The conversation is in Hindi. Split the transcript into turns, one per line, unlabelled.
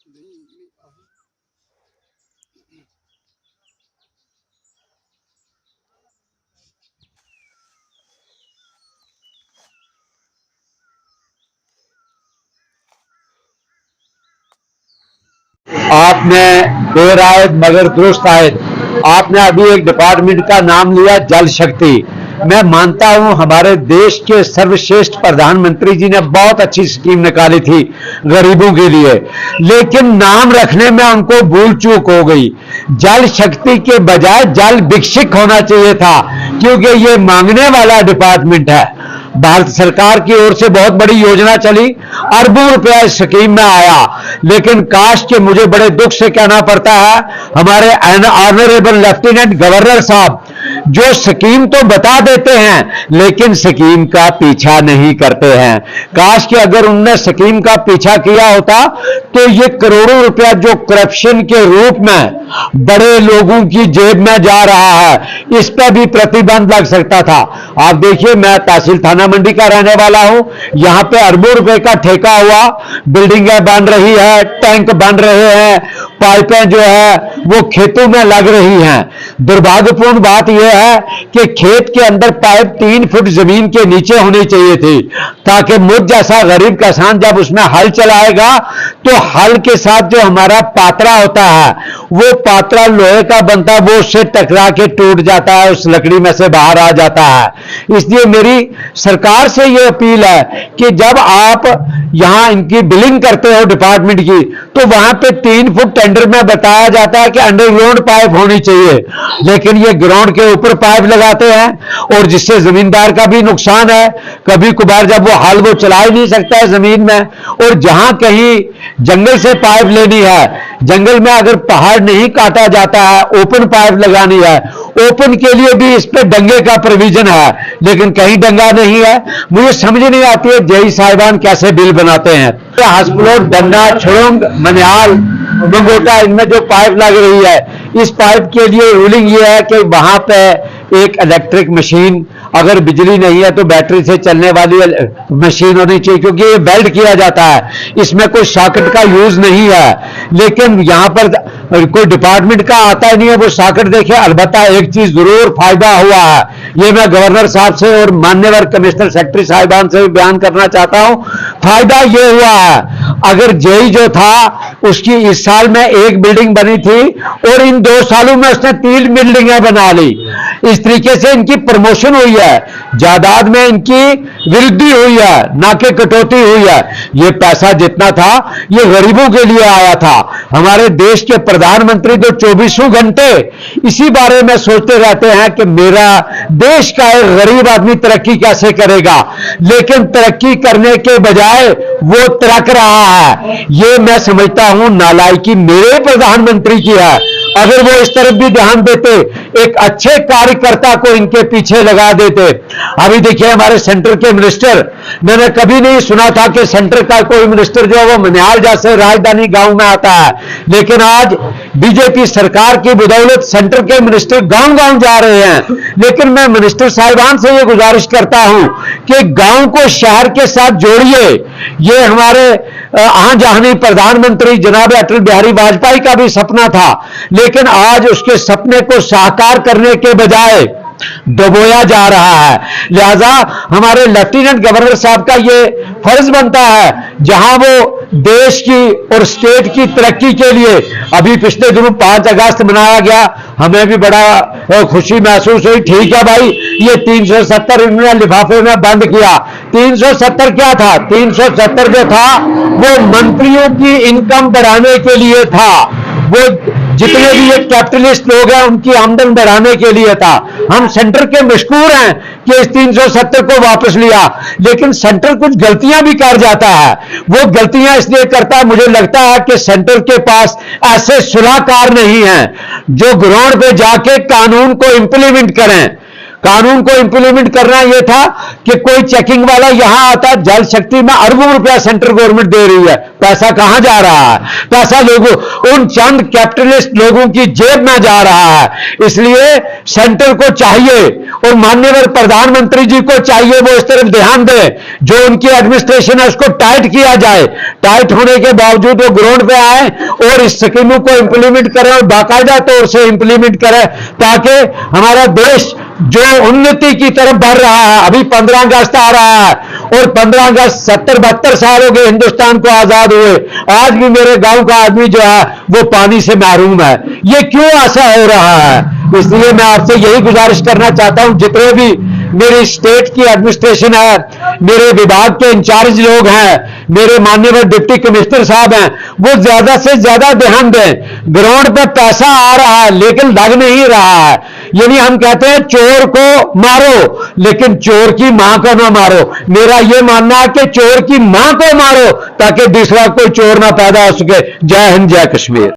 आपने देर आयत मगर दुरुस्त आयत। आपने अभी एक डिपार्टमेंट का नाम लिया, जल शक्ति। मैं मानता हूं हमारे देश के सर्वश्रेष्ठ प्रधानमंत्री जी ने बहुत अच्छी स्कीम निकाली थी गरीबों के लिए, लेकिन नाम रखने में उनको भूल चूक हो गई। जल शक्ति के बजाय जल विकसित होना चाहिए था, क्योंकि ये मांगने वाला डिपार्टमेंट है। भारत सरकार की ओर से बहुत बड़ी योजना चली, अरबों रुपया इस स्कीम में आया, लेकिन काश के मुझे बड़े दुख से कहना पड़ता है, हमारे ऑनरेबल लेफ्टिनेंट गवर्नर साहब जो स्कीम तो बता देते हैं लेकिन स्कीम का पीछा नहीं करते हैं। काश कि अगर उनने स्कीम का पीछा किया होता तो ये करोड़ों रुपया जो करप्शन के रूप में बड़े लोगों की जेब में जा रहा है, इस पर भी प्रतिबंध लग सकता था। आप देखिए, मैं तहसील थाना मंडी का रहने वाला हूं, यहां पे अरबों रुपए का ठेका हुआ, बिल्डिंगें बन रही है, टैंक बन रहे हैं, पाइपें जो है वो खेतों में लग रही हैं। दुर्भाग्यपूर्ण बात यह है कि खेत के अंदर पाइप 3 फुट जमीन के नीचे होनी चाहिए थी, ताकि मुझ जैसा गरीब किसान जब उसमें हल चलाएगा तो हल के साथ जो हमारा पात्रा होता है, वो पात्रा लोहे का बनता है, वो उससे टकरा के टूट जाता है, उस लकड़ी में से बाहर आ जाता है। इसलिए मेरी सरकार से यह अपील है कि जब आप यहां इनकी बिलिंग करते हो डिपार्टमेंट की, तो वहां पे 3 फुट टेंडर में बताया जाता है कि अंडरग्राउंड पाइप होनी चाहिए, लेकिन ये ग्राउंड के ऊपर पाइप लगाते हैं, और जिससे जमींदार का भी नुकसान है। कभी कभार जब वो हल वो चला ही नहीं सकता है जमीन में, और जहां कहीं जंगल से पाइप लेनी है, जंगल में अगर पहाड़ नहीं काटा जाता है, ओपन पाइप लगानी है, ओपन के लिए भी इस पे डंगे का प्रोविजन है, लेकिन कहीं डंगा नहीं है। मुझे समझ नहीं आती है जेई साहिबान कैसे बिल बनाते हैं। हासप्लोट, डंडा, छुड़ंग, मनिहाल, मंगोटा, इनमें जो पाइप लग रही है, इस पाइप के लिए रूलिंग ये है कि वहां पे एक इलेक्ट्रिक मशीन, अगर बिजली नहीं है तो बैटरी से चलने वाली मशीन होनी चाहिए, क्योंकि ये बेल्ट किया जाता है, इसमें कोई सॉकेट का यूज नहीं है। लेकिन यहां पर कोई डिपार्टमेंट का आता ही नहीं है वो सॉकेट। देखिए, अलबत्ता एक चीज जरूर फायदा हुआ है, ये मैं गवर्नर साहब से और मान्यवर कमिश्नर सेक्रेटरी साहिबान से भी बयान करना चाहता हूं। फायदा ये हुआ है, अगर जेई जो था उसकी इस साल में 1 बिल्डिंग बनी थी और इन 2 सालों में उसने 3 बिल्डिंगें बना ली। इस तरीके से इनकी प्रमोशन हुई है, जायदाद में इनकी वृद्धि हुई है, ना कि कटौती हुई है। ये पैसा जितना था ये गरीबों के लिए आया था। हमारे देश के प्रधानमंत्री तो 24 घंटे इसी बारे में सोचते रहते हैं कि मेरा देश का एक गरीब आदमी तरक्की कैसे करेगा, लेकिन तरक्की करने के बजाय वो तरक रहा है। ये मैं समझता हूं नालायकी मेरे प्रधानमंत्री की है। अगर वो इस तरफ भी ध्यान देते, एक अच्छे कार्यकर्ता को इनके पीछे लगा देते। अभी देखिए, हमारे सेंटर के मिनिस्टर, मैंने कभी नहीं सुना था कि सेंटर का कोई मिनिस्टर जो है वो मनिहाल जैसे राजधानी गांव में आता है, लेकिन आज बीजेपी सरकार की बदौलत सेंटर के मिनिस्टर गांव गांव जा रहे हैं। लेकिन मैं मिनिस्टर साहिबान से ये गुजारिश करता हूं कि गांव को शहर के साथ जोड़िए। ये हमारे आन-जहानी प्रधानमंत्री जनाब अटल बिहारी वाजपेयी का भी सपना था, लेकिन आज उसके सपने को साकार करने के बजाय डुबोया जा रहा है। लिहाजा हमारे लेफ्टिनेंट गवर्नर साहब का ये फर्ज बनता है, जहां वो देश की और स्टेट की तरक्की के लिए, अभी पिछले दिनों 5 अगस्त मनाया गया, हमें भी बड़ा खुशी महसूस हुई। ठीक है भाई, ये 370 इन्होंने लिफाफे में बंद किया। 370 क्या था? 370 जो था वो मंत्रियों की इनकम बढ़ाने के लिए था, वो जितने भी ये कैपिटलिस्ट लोग हैं उनकी आमदन बढ़ाने के लिए था। हम सेंटर के मशकूर हैं कि इस 370 को वापस लिया, लेकिन सेंटर कुछ गलतियां भी कर जाता है। वो गलतियां इसलिए करता है, मुझे लगता है कि सेंटर के पास ऐसे सलाहकार नहीं हैं जो ग्राउंड पे जाके कानून को इंप्लीमेंट करें। कानून को इंप्लीमेंट करना यह था कि कोई चेकिंग वाला यहां आता, जल शक्ति में अरबों रुपया सेंट्रल गवर्नमेंट दे रही है, पैसा कहां जा रहा है? पैसा लोगों, उन चंद कैपिटलिस्ट लोगों की जेब में जा रहा है। इसलिए सेंटर को चाहिए और माननीय प्रधानमंत्री जी को चाहिए वो इस तरफ ध्यान दें, जो उनकी एडमिनिस्ट्रेशन है उसको टाइट किया जाए। टाइट होने के बावजूद वो ग्राउंड पे आए और इस स्कीमों को इंप्लीमेंट करें और बाकायदा तौर से इंप्लीमेंट करें, ताकि हमारा देश जो उन्नति की तरफ बढ़ रहा है। अभी 15 अगस्त आ रहा है और 15 अगस्त 70-72 साल हो गए हिंदुस्तान को आजाद हुए, आज भी मेरे गांव का आदमी जो है वो पानी से महरूम है। ये क्यों ऐसा हो रहा है? इसलिए मैं आपसे यही गुजारिश करना चाहता हूं, जितने भी मेरी स्टेट की एडमिनिस्ट्रेशन है, मेरे विभाग के इंचार्ज लोग हैं, मेरे माननीय डिप्टी कमिश्नर साहब हैं, वो ज्यादा से ज्यादा ध्यान दें। ग्राउंड पे पैसा आ रहा है लेकिन लग नहीं रहा है। यानी हम कहते हैं चोर को मारो लेकिन चोर की मां को ना मारो। मेरा यह मानना है कि चोर की मां को मारो ताकि दूसरा कोई चोर ना पैदा हो सके। जय हिंद, जय कश्मीर।